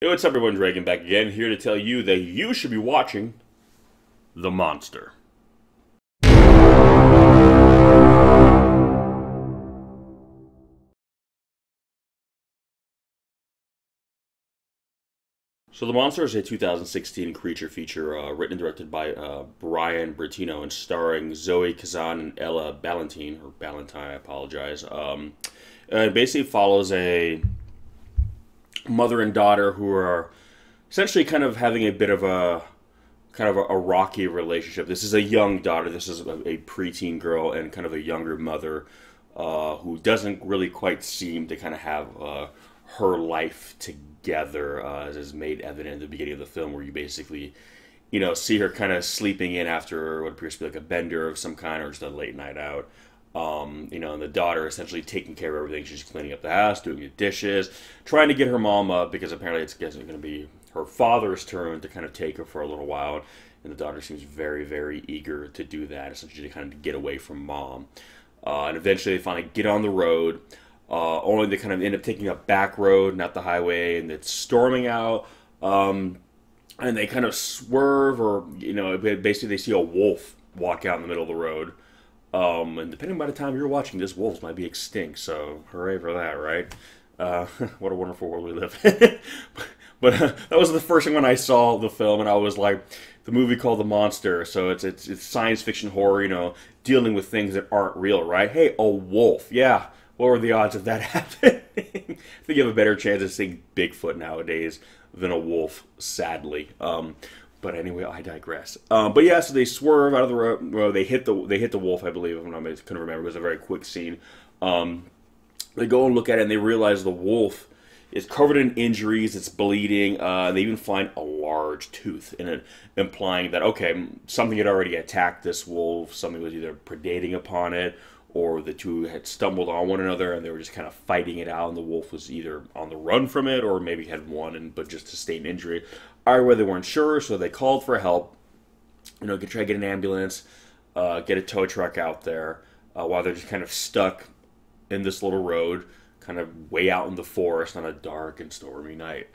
Hey, what's up everyone, DREAGEN back again, here to tell you that you should be watching The Monster. So The Monster is a 2016 creature feature written and directed by Brian Bertino and starring Zoe Kazan and Ella Ballantine, or Ballantine, I apologize. It basically follows a mother and daughter who are essentially kind of having a bit of a rocky relationship. This is a young daughter. This is a preteen girl and kind of a younger mother who doesn't really quite seem to kind of have her life together, as is made evident in the beginning of the film, where you basically, see her kind of sleeping in after what appears to be like a bender of some kind or just a late night out. And the daughter essentially taking care of everything. She's cleaning up the house, doing the dishes, trying to get her mom up because apparently it's going to be her father's turn to kind of take her for a little while. And the daughter seems very, very eager to do that, essentially to kind of get away from mom. And eventually they finally get on the road, only they kind of end up taking a back road, not the highway, and it's storming out. And they kind of swerve, or, basically they see a wolf walk out in the middle of the road. And depending by the time you're watching this, wolves might be extinct, so hooray for that, right? What a wonderful world we live in. But that was the first thing when I saw the film, and I was like, the movie called The Monster, so it's science fiction horror, dealing with things that aren't real, right? Hey, a wolf, yeah. What were the odds of that happening? I think you have a better chance of seeing Bigfoot nowadays than a wolf, sadly. But anyway, I digress. But yeah, so they swerve out of the road. Well, they hit the wolf, I believe. I couldn't remember. It was a very quick scene. They go and look at it, and they realize the wolf is covered in injuries. It's bleeding. They even find a large tooth in it, implying that, okay, something had already attacked this wolf. Something was either predating upon it, or the two had stumbled on one another, and they were just kind of fighting it out, and the wolf was either on the run from it, or maybe had won, but just sustained injury. Either way, they weren't sure, so they called for help. Try to get an ambulance, get a tow truck out there, while they're just kind of stuck in this little road, kind of way out in the forest on a dark and stormy night.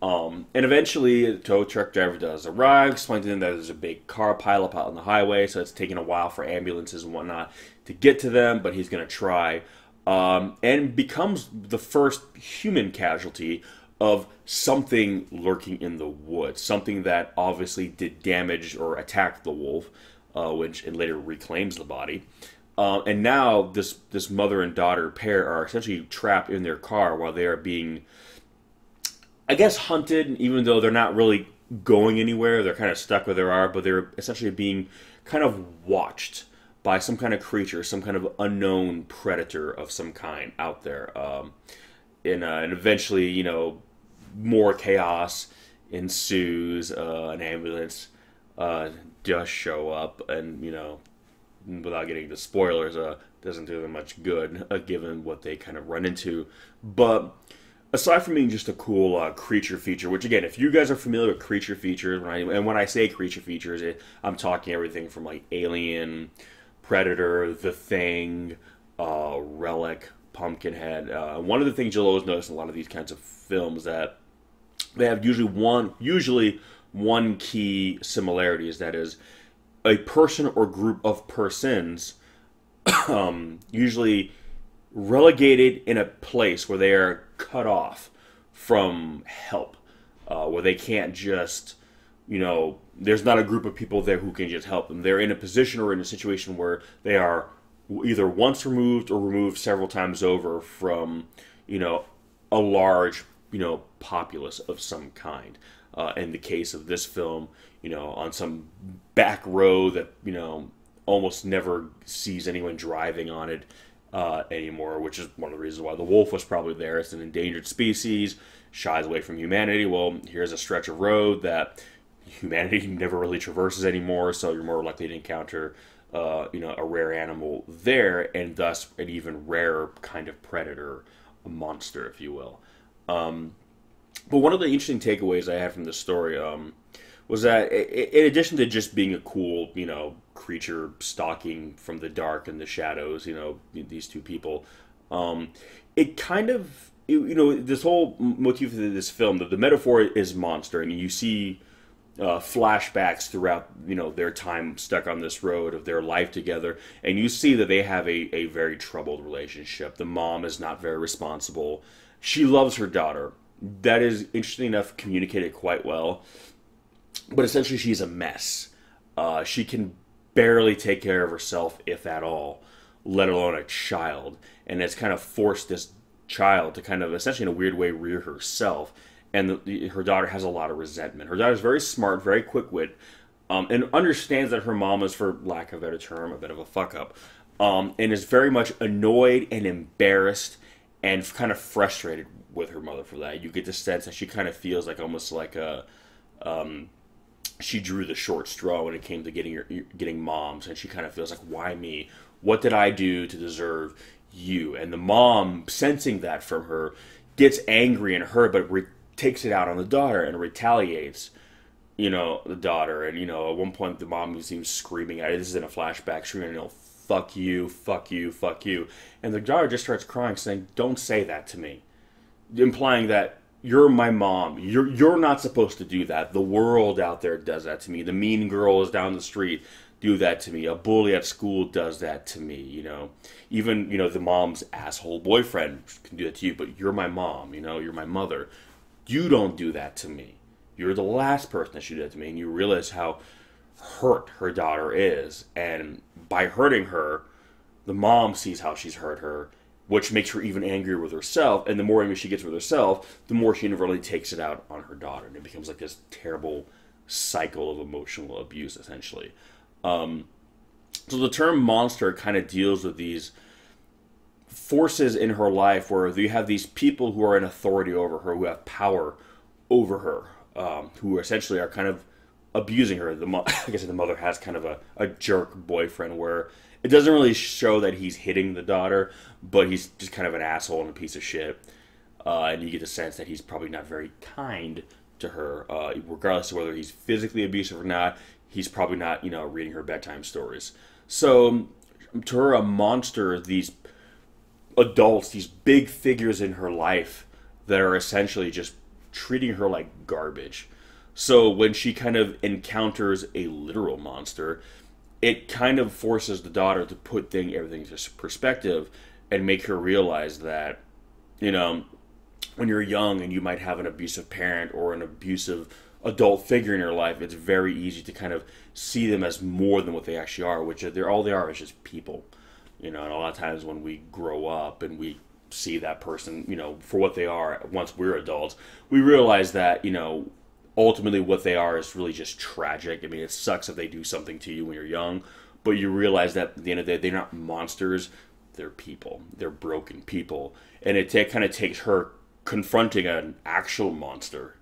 And eventually, the tow truck driver does arrive, explaining to them that there's a big car pileup out on the highway, so it's taking a while for ambulances and whatnot to get to them, but he's going to try. And becomes the first human casualty of something lurking in the woods. Something that obviously did damage or attack the wolf, which and later reclaims the body. And now this mother and daughter pair are essentially trapped in their car while they are being, I guess, hunted, even though they're not really going anywhere. They're kind of stuck where they are, but they're essentially being kind of watched by some kind of creature, some kind of unknown predator of some kind out there. And eventually, more chaos ensues. An ambulance does show up, and, without getting into spoilers, doesn't do them much good, given what they kind of run into. But aside from being just a cool creature feature, which again, if you guys are familiar with creature features, when I say creature features, I'm talking everything from like Alien, Predator, The Thing, Relic, Pumpkinhead. One of the things you'll always notice in a lot of these kinds of films that they have usually one key similarity, is that is a person or group of persons, usually relegated in a place where they are cut off from help, where they can't just, there's not a group of people there who can just help them. They're in a position or in a situation where they are either once removed or removed several times over from, a large, populace of some kind. In the case of this film, on some back road that, almost never sees anyone driving on it anymore, which is one of the reasons why the wolf was probably there. It's an endangered species, shies away from humanity. Well, here's a stretch of road that humanity never really traverses anymore, so you're more likely to encounter a rare animal there, and thus an even rarer kind of predator, a monster, if you will. But one of the interesting takeaways I had from this story was that, in addition to just being a cool, creature stalking from the dark and the shadows, these two people, it kind of this whole motif of this film, the metaphor is monster. I mean, you see flashbacks throughout, their time stuck on this road of their life together, and you see that they have a very troubled relationship. The mom is not very responsible. She loves her daughter. That is, interesting enough, communicated quite well. But essentially, she's a mess. She can barely take care of herself, if at all, let alone a child. And it's kind of forced this child to kind of, essentially in a weird way, rear herself. And her daughter has a lot of resentment. Her daughter's very smart, very quick-wit, and understands that her mom is, for lack of a better term, a bit of a fuck-up. And is very much annoyed and embarrassed and kind of frustrated with her mother for that. You get the sense that she kind of feels like almost like she drew the short straw when it came to getting moms, and she kind of feels like, why me? What did I do to deserve you? And the mom, sensing that from her, gets angry and hurt, but takes it out on the daughter and retaliates, the daughter. And, at one point the mom seems screaming at her. This is in a flashback, screaming, fuck you, fuck you, fuck you. And the daughter just starts crying, saying, don't say that to me. Implying that you're my mom. You're not supposed to do that. The world out there does that to me. The mean girls down the street do that to me. A bully at school does that to me, Even, the mom's asshole boyfriend can do that to you, but you're my mom, you're my mother. You don't do that to me. You're the last person that should do that to me. And you realize how hurt her daughter is. And by hurting her, the mom sees how she's hurt her, which makes her even angrier with herself. And the more angry she gets with herself, the more she inadvertently takes it out on her daughter. And it becomes like this terrible cycle of emotional abuse, essentially. So the term monster kind of deals with these forces in her life where you have these people who are in authority over her, who have power over her, who essentially are kind of abusing her. Like I said, the mother has kind of a jerk boyfriend where it doesn't really show that he's hitting the daughter, but he's just kind of an asshole and a piece of shit. And you get the sense that he's probably not very kind to her, regardless of whether he's physically abusive or not. He's probably not, reading her bedtime stories. So to her, a monster, these adults, these big figures in her life that are essentially just treating her like garbage. So when she kind of encounters a literal monster, it kind of forces the daughter to put everything into perspective and make her realize that, when you're young and you might have an abusive parent or an abusive adult figure in your life, it's very easy to kind of see them as more than what they actually are, which all they are is just people. And a lot of times when we grow up and we see that person, for what they are, once we're adults, we realize that, ultimately what they are is really just tragic. I mean, it sucks if they do something to you when you're young, but you realize that at the end of the day, they're not monsters, they're people. They're broken people. And it kind of takes her confronting an actual monster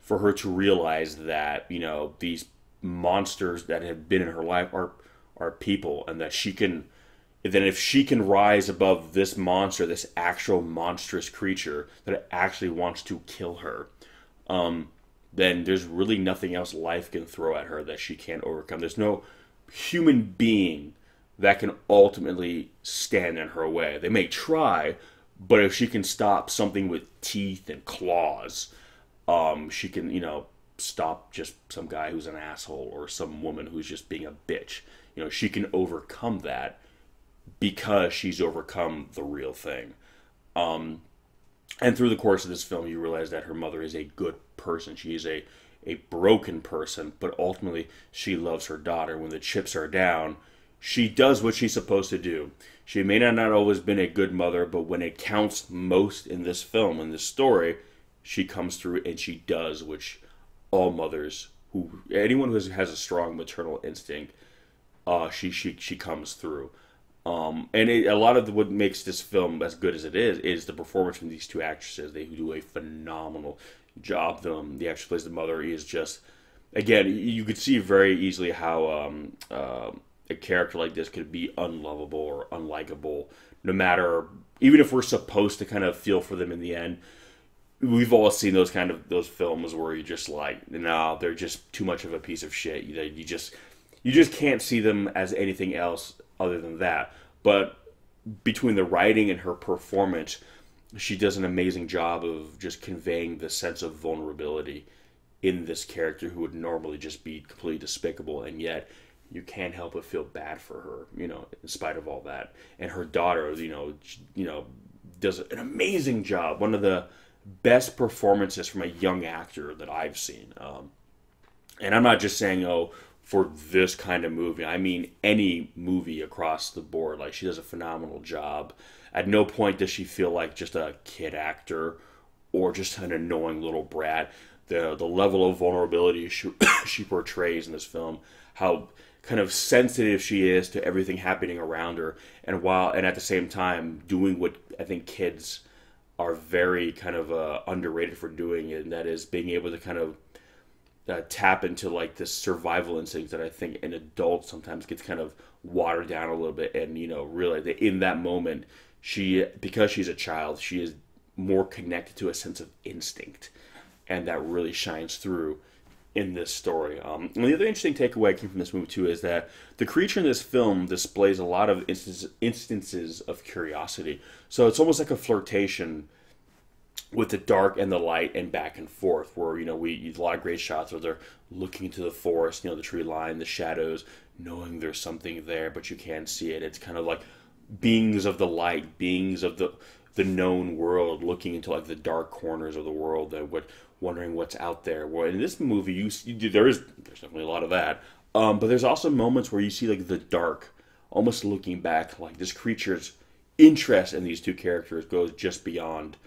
for her to realize that, these monsters that have been in her life are people, and that if she can rise above this monster, this actual monstrous creature that actually wants to kill her, then there's really nothing else life can throw at her that she can't overcome. There's no human being that can ultimately stand in her way. They may try, but if she can stop something with teeth and claws, she can, stop just some guy who's an asshole or some woman who's just being a bitch. She can overcome that because she's overcome the real thing. And through the course of this film, you realize that her mother is a good person. She is a broken person, but ultimately she loves her daughter. When the chips are down, she does what she's supposed to do. She may not always been a good mother, but when it counts most in this film, in this story, she comes through and she does, which all mothers, anyone who has a strong maternal instinct, she comes through. And a lot of what makes this film as good as it is the performance from these two actresses. They do a phenomenal job. The actress who plays the mother is just, again, you could see very easily how a character like this could be unlovable or unlikable, no matter, even if we're supposed to kind of feel for them in the end. We've all seen those films where you're just like, no, they're just too much of a piece of shit. You just can't see them as anything else other than that. But between the writing and her performance, she does an amazing job of just conveying the sense of vulnerability in this character who would normally just be completely despicable, and yet you can't help but feel bad for her, in spite of all that. And her daughter, does an amazing job. One of the best performances from a young actor that I've seen. And I'm not just saying, oh, for this kind of movie. I mean, any movie across the board. Like, she does a phenomenal job. At no point does she feel like just a kid actor or just an annoying little brat. The level of vulnerability she portrays in this film, how kind of sensitive she is to everything happening around her, and at the same time doing what I think kids are very kind of underrated for doing, and that is being able to kind of tap into like this survival instinct that I think an adult sometimes gets kind of watered down a little bit, and really in that moment, because she's a child, she is more connected to a sense of instinct, and that really shines through in this story. And the other interesting takeaway I came from this movie too is that the creature in this film displays a lot of instances of curiosity. So it's almost like a flirtation with the dark and the light and back and forth, where we use a lot of great shots where they're looking into the forest, the tree line, the shadows, knowing there's something there but you can't see it. It's kind of like beings of the light, beings of the known world, looking into like the dark corners of the world, that wondering what's out there. Well, in this movie, there's definitely a lot of that, but there's also moments where you see like the dark, almost looking back, like this creature's interest in these two characters goes just beyond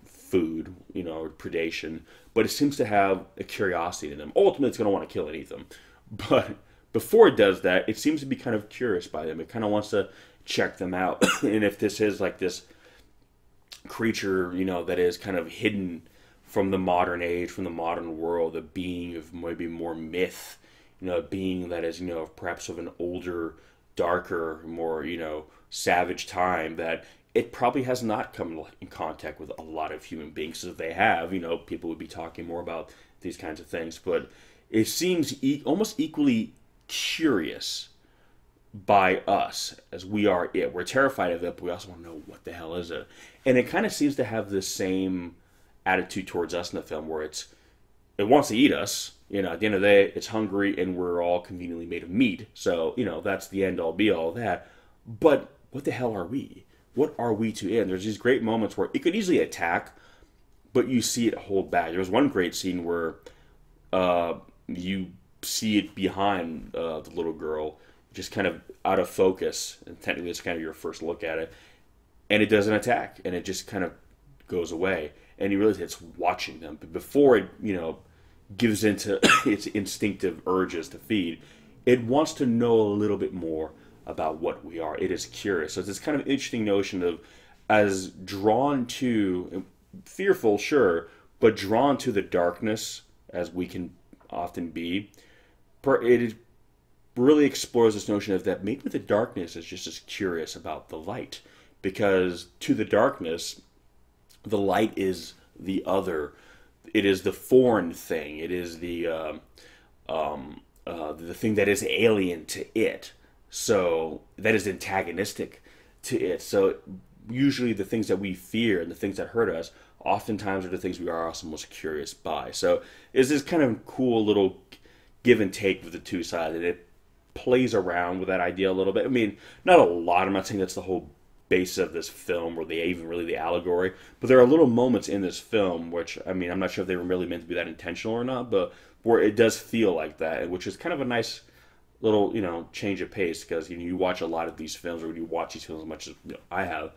food, predation, but it seems to have a curiosity in them. Ultimately, it's going to want to kill and eat them, but before it does that, it seems to be kind of curious by them. It kind of wants to check them out, and if this is like this creature, that is kind of hidden from the modern age, from the modern world, a being of maybe more myth, a being that is, perhaps of an older, darker, more, savage time, that it probably has not come in contact with a lot of human beings. So if they have, people would be talking more about these kinds of things. But it seems almost equally curious by us as we are it. We're terrified of it, but we also want to know what the hell is it. And it kind of seems to have the same attitude towards us in the film, where it wants to eat us. At the end of the day, it's hungry, and we're all conveniently made of meat. So, that's the end all be all of that. But what the hell are we? What are we to it? And there's these great moments where it could easily attack, but you see it hold back. There was one great scene where you see it behind the little girl, just kind of out of focus, and technically it's kind of your first look at it, and it doesn't attack, and it just kind of goes away, and you realize it's watching them. But before it, gives into its instinctive urges to feed, it wants to know a little bit more about what we are. It is curious. So it's this kind of interesting notion of, as drawn to, fearful, sure, but drawn to the darkness as we can often be. It really explores this notion of that maybe the darkness is just as curious about the light, because to the darkness, the light is the other. It is the foreign thing. It is the thing that is alien to it. So that is antagonistic to it. So usually the things that we fear and the things that hurt us oftentimes are the things we are also most curious by. So it's this kind of cool little give and take with the two sides, and it plays around with that idea a little bit. I mean, not a lot. I'm not saying that's the whole base of this film, or even really the allegory, but there are little moments in this film which, I mean, I'm not sure if they were really meant to be that intentional or not, but where it does feel like that, which is kind of a nice little, change of pace, because you watch a lot of these films, or when you watch these films as much as I have,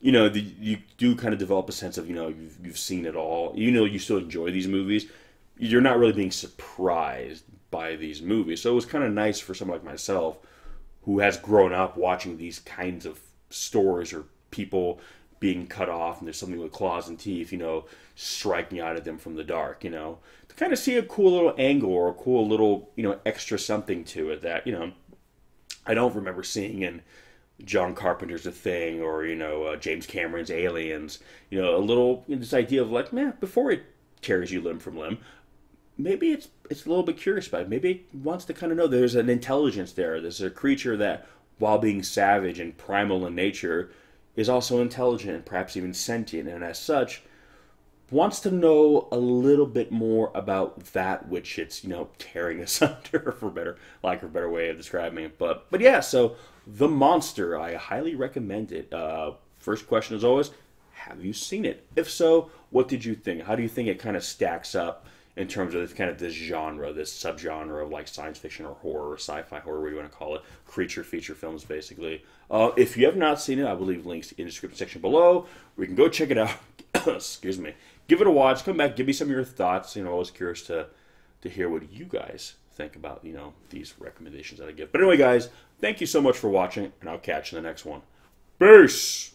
you do kind of develop a sense of, you've seen it all. You still enjoy these movies. You're not really being surprised by these movies. So it was kind of nice for someone like myself, who has grown up watching these kinds of stories, or people being cut off, and there's something with claws and teeth, striking out at them from the dark, to kind of see a cool little angle, or a cool little, extra something to it that, I don't remember seeing in John Carpenter's The Thing, or, James Cameron's Aliens, a little, this idea of like, before it tears you limb from limb, maybe it's a little bit curious about it. Maybe it wants to kind of know there's an intelligence there. There's a creature that, while being savage and primal in nature, is also intelligent and perhaps even sentient, and as such, wants to know a little bit more about that which it's, tearing us under, for better lack of a better way of describing it. But yeah, so The Monster, I highly recommend it. First question as always, have you seen it? If so, what did you think? How do you think it kind of stacks up in terms of this genre, this subgenre of like science fiction or horror or sci-fi horror, what do you want to call it? Creature feature films, basically. If you have not seen it, I will leave links in the description section below where you can go check it out. Excuse me. Give it a watch. Come back. Give me some of your thoughts. I was curious to hear what you guys think about, these recommendations that I give. But anyway, guys, thank you so much for watching, and I'll catch you in the next one. Peace!